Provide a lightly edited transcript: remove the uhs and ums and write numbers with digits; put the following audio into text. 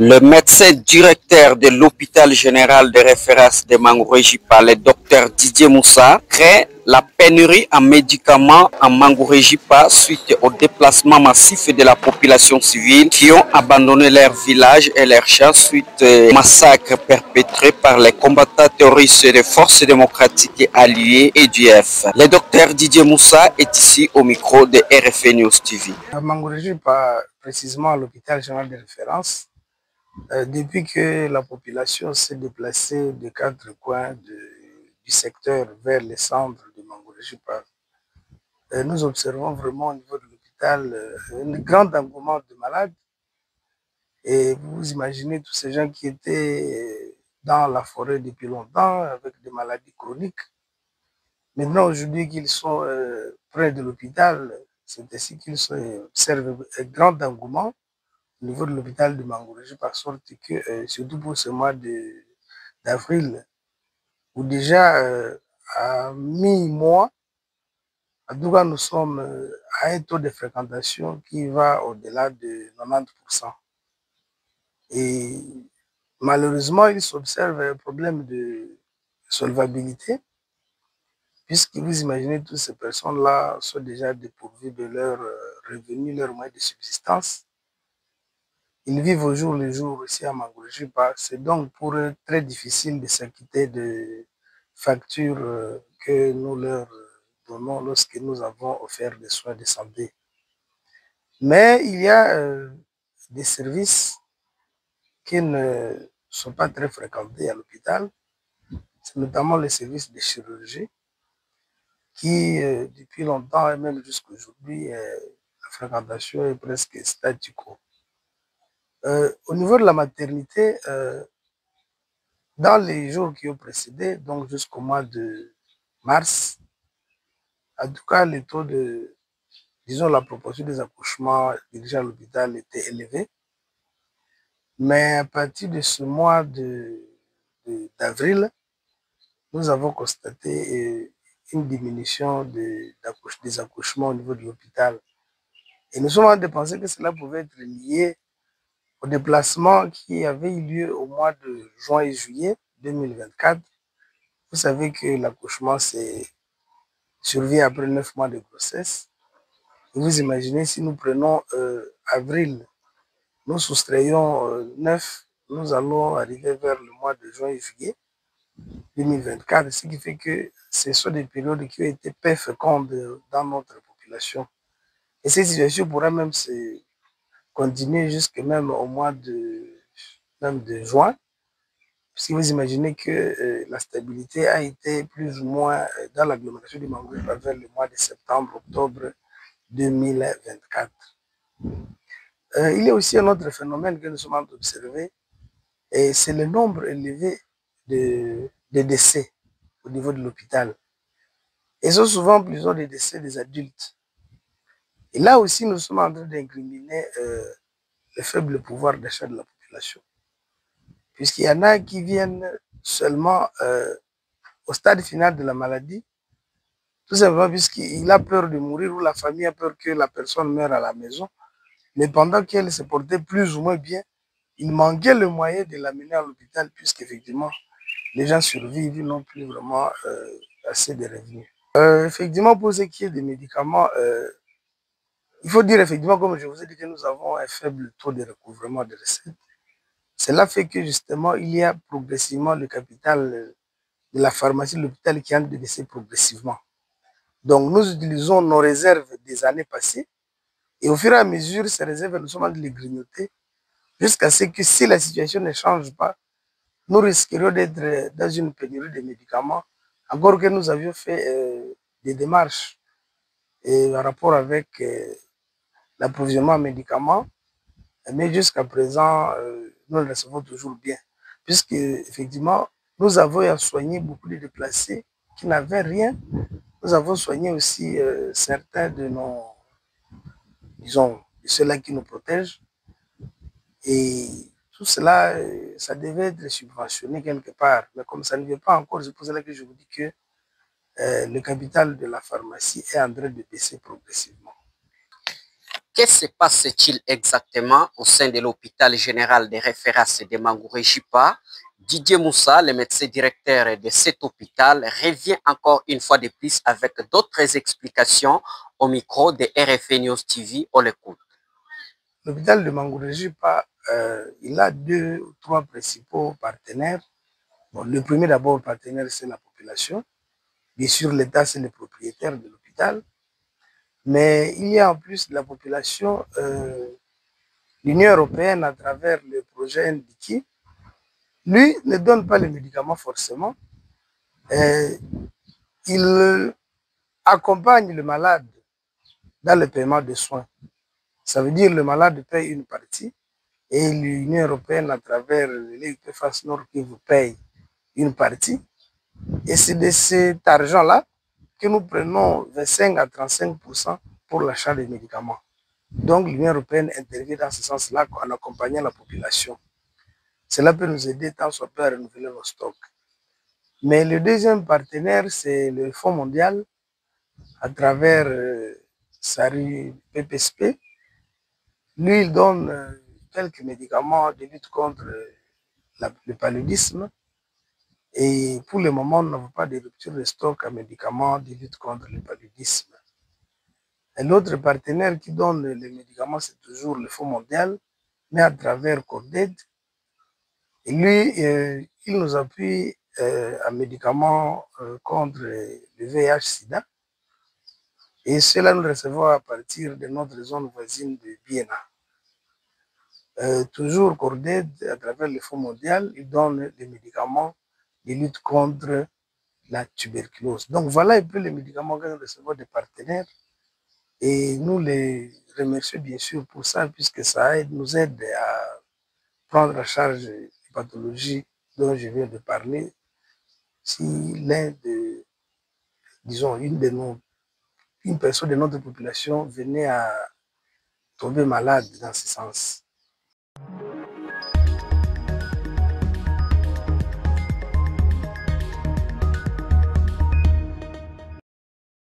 Le médecin directeur de l'hôpital général de référence de Mangouréjipa, le docteur Didier Moussa, crée la pénurie en médicaments en Mangouréjipa suite au déplacement massif de la population civile qui ont abandonné leur village et leurs champs suite au massacre perpétré par les combattants terroristes des forces démocratiques alliées et du F. Le docteur Didier Moussa est ici au micro de RFI News TV. À Mangouréjipa, précisément à l'hôpital général de référence, depuis que la population s'est déplacée des quatre coins du secteur vers les centres de Mangouréjipa, nous observons vraiment au niveau de l'hôpital un grand engouement de malades. Et vous imaginez tous ces gens qui étaient dans la forêt depuis longtemps avec des maladies chroniques. Maintenant, aujourd'hui qu'ils sont près de l'hôpital, c'est ainsi qu'ils observent un grand engouement au niveau de l'hôpital de Mangouréji, par sorte que, surtout pour ce mois d'avril, où déjà à mi-mois, en tout cas, nous sommes à un taux de fréquentation qui va au-delà de 90%. Et malheureusement, il s'observe un problème de solvabilité, puisque vous imaginez toutes ces personnes-là sont déjà dépourvues de leurs revenus, leurs moyens de subsistance. Ils vivent au jour le jour ici à Mangouréjipa. C'est donc pour eux très difficile de s'acquitter de factures que nous leur donnons lorsque nous avons offert des soins de santé. Mais il y a des services qui ne sont pas très fréquentés à l'hôpital. C'est notamment les services de chirurgie qui, depuis longtemps et même jusqu'à aujourd'hui, la fréquentation est presque statu quo. Au niveau de la maternité, dans les jours qui ont précédé, donc jusqu'au mois de mars, en tout cas, le taux de, disons, la proportion des accouchements dirigés à l'hôpital était élevé. Mais à partir de ce mois d'avril, nous avons constaté une diminution des accouchements au niveau de l'hôpital. Et nous sommes en train de penser que cela pouvait être lié au déplacement qui avait eu lieu au mois de juin et juillet 2024. Vous savez que l'accouchement survient après 9 mois de grossesse. Et vous imaginez si nous prenons avril, nous soustrayons 9, nous allons arriver vers le mois de juin et juillet 2024, ce qui fait que ce sont des périodes qui ont été peu fécondes dans notre population. Et cette situation pourra même se continuer jusqu'à même au mois même de juin. Si vous imaginez que la stabilité a été plus ou moins dans l'agglomération du Mangouréjipa vers le mois de septembre, octobre 2024. Il y a aussi un autre phénomène que nous sommes en train d'observer, et c'est le nombre élevé de décès au niveau de l'hôpital. Et ce sont souvent plusieurs des décès des adultes. Et là aussi, nous sommes en train d'incriminer le faible pouvoir d'achat de la population. Puisqu'il y en a qui viennent seulement au stade final de la maladie, tout simplement puisqu'il a peur de mourir ou la famille a peur que la personne meure à la maison. Mais pendant qu'elle se portait plus ou moins bien, il manquait le moyen de l'amener à l'hôpital puisqu'effectivement, les gens survivent, ils n'ont plus vraiment assez de revenus. Effectivement, pour ce qui est des médicaments, il faut dire effectivement, comme je vous ai dit, que nous avons un faible taux de recouvrement de recettes. Cela fait que justement, il y a progressivement le capital de la pharmacie de l'hôpital qui est en train de baisser progressivement. Donc, nous utilisons nos réserves des années passées et au fur et à mesure, ces réserves, nous sommes en train de les grignoter jusqu'à ce que si la situation ne change pas, nous risquerions d'être dans une pénurie de médicaments, encore que nous avions fait des démarches en rapport avec l'approvisionnement en médicaments, mais jusqu'à présent, nous le recevons toujours bien, puisque effectivement, nous avons soigné beaucoup de déplacés qui n'avaient rien. Nous avons soigné aussi certains de nos, disons, de ceux-là qui nous protègent. Et tout cela, ça devait être subventionné quelque part. Mais comme ça ne vient pas encore, c'est pour cela que je vous dis que le capital de la pharmacie est en train de baisser progressivement. Qu'est-ce qui se passe-t-il exactement au sein de l'hôpital général de référence de Mangouré-Jipa? Didier Moussa, le médecin directeur de cet hôpital, revient encore une fois de plus avec d'autres explications au micro de RFI News TV. On l'écoute. L'hôpital de Mangouré-Jipa, il a 2 ou 3 principaux partenaires. Bon, le premier d'abord partenaire, c'est la population. Bien sûr, l'État, c'est le propriétaire de l'hôpital. Mais il y a en plus de la population l'Union européenne à travers le projet NDIKI. Lui ne donne pas les médicaments forcément. Il accompagne le malade dans le paiement des soins. Ça veut dire que le malade paye une partie et l'Union européenne, à travers l'EUPFAS Nord, qui vous paye une partie. Et c'est de cet argent-là que nous prenons 25 à 35% pour l'achat des médicaments. Donc l'Union européenne intervient dans ce sens-là en accompagnant la population. Cela peut nous aider tant soit peu à renouveler nos stocks. Mais le deuxième partenaire, c'est le Fonds mondial à travers SARU PPSP. Lui, il donne quelques médicaments de lutte contre le paludisme. Et pour le moment, nous n'avons pas de rupture de stock à médicaments de lutte contre le paludisme. Et l'autre partenaire qui donne les médicaments, c'est toujours le Fonds mondial, mais à travers Corded. Et lui, il nous appuie en médicaments contre le VIH-Sida. Et cela nous recevons à partir de notre zone voisine de Biena. Toujours Corded, à travers le Fonds mondial, il donne des médicaments de lutte contre la tuberculose. Donc voilà un peu les médicaments que nous recevons des partenaires. Et nous les remercions bien sûr pour ça, puisque ça nous aide à prendre en charge les pathologies dont je viens de parler. Si disons, une personne de notre population venait à tomber malade dans ce sens.